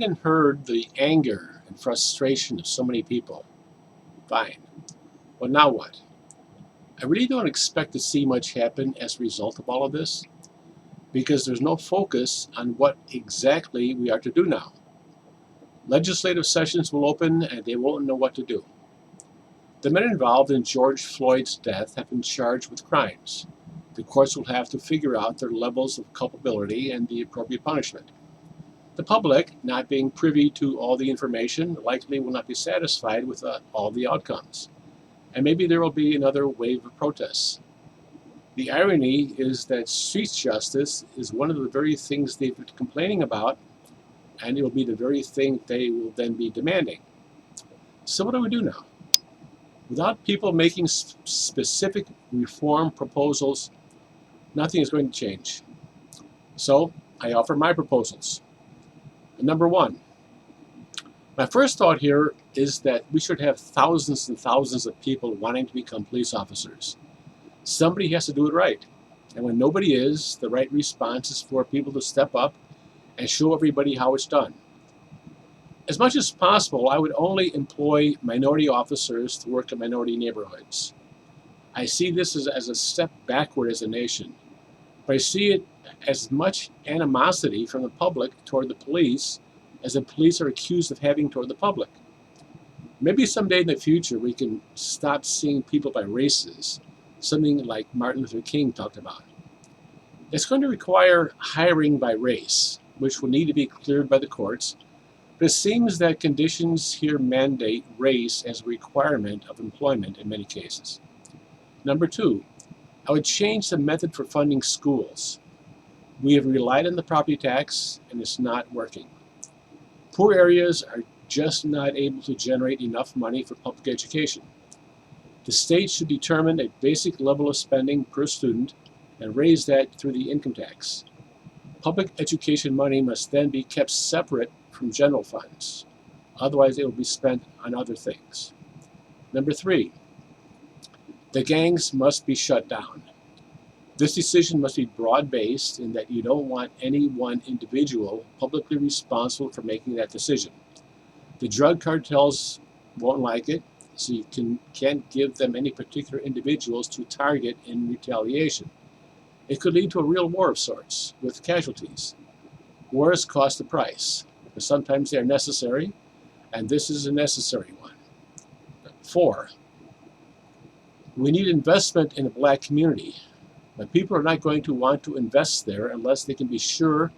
And heard the anger and frustration of so many people. Fine. Well, now what? I really don't expect to see much happen as a result of all of this because there's no focus on what exactly we are to do now. Legislative sessions will open and they won't know what to do. The men involved in George Floyd's death have been charged with crimes. The courts will have to figure out their levels of culpability and the appropriate punishment. The public, not being privy to all the information, likely will not be satisfied with all the outcomes. And maybe there will be another wave of protests. The irony is that street justice is one of the very things they've been complaining about, and it will be the very thing they will then be demanding. So what do we do now? Without people making specific reform proposals, nothing is going to change. So I offer my proposals. Number one, my first thought here is that we should have thousands and thousands of people wanting to become police officers. Somebody has to do it right. And when nobody is, the right response is for people to step up and show everybody how it's done. As much as possible, I would only employ minority officers to work in minority neighborhoods. I see this as a step backward as a nation, but I see it as much animosity from the public toward the police as the police are accused of having toward the public. Maybe someday in the future we can stop seeing people by races, something like Martin Luther King talked about. It's going to require hiring by race, which will need to be cleared by the courts, but it seems that conditions here mandate race as a requirement of employment in many cases. Number two, I would change the method for funding schools. We have relied on the property tax, and it's not working. Poor areas are just not able to generate enough money for public education. The state should determine a basic level of spending per student and raise that through the income tax. Public education money must then be kept separate from general funds. Otherwise, it will be spent on other things. Number three, the gangs must be shut down. This decision must be broad-based in that you don't want any one individual publicly responsible for making that decision. The drug cartels won't like it, so you can't give them any particular individuals to target in retaliation. It could lead to a real war of sorts, with casualties. Wars cost a price, but sometimes they are necessary, and this is a necessary one. 4, we need investment in the black community. But people are not going to want to invest there unless they can be sure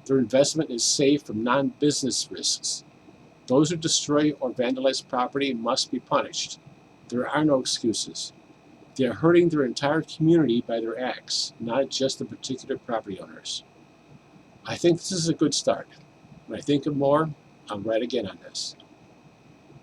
their investment is safe from non-business risks. Those who destroy or vandalize property must be punished. There are no excuses. They are hurting their entire community by their acts, not just the particular property owners. I think this is a good start. When I think of more, I'll write again on this.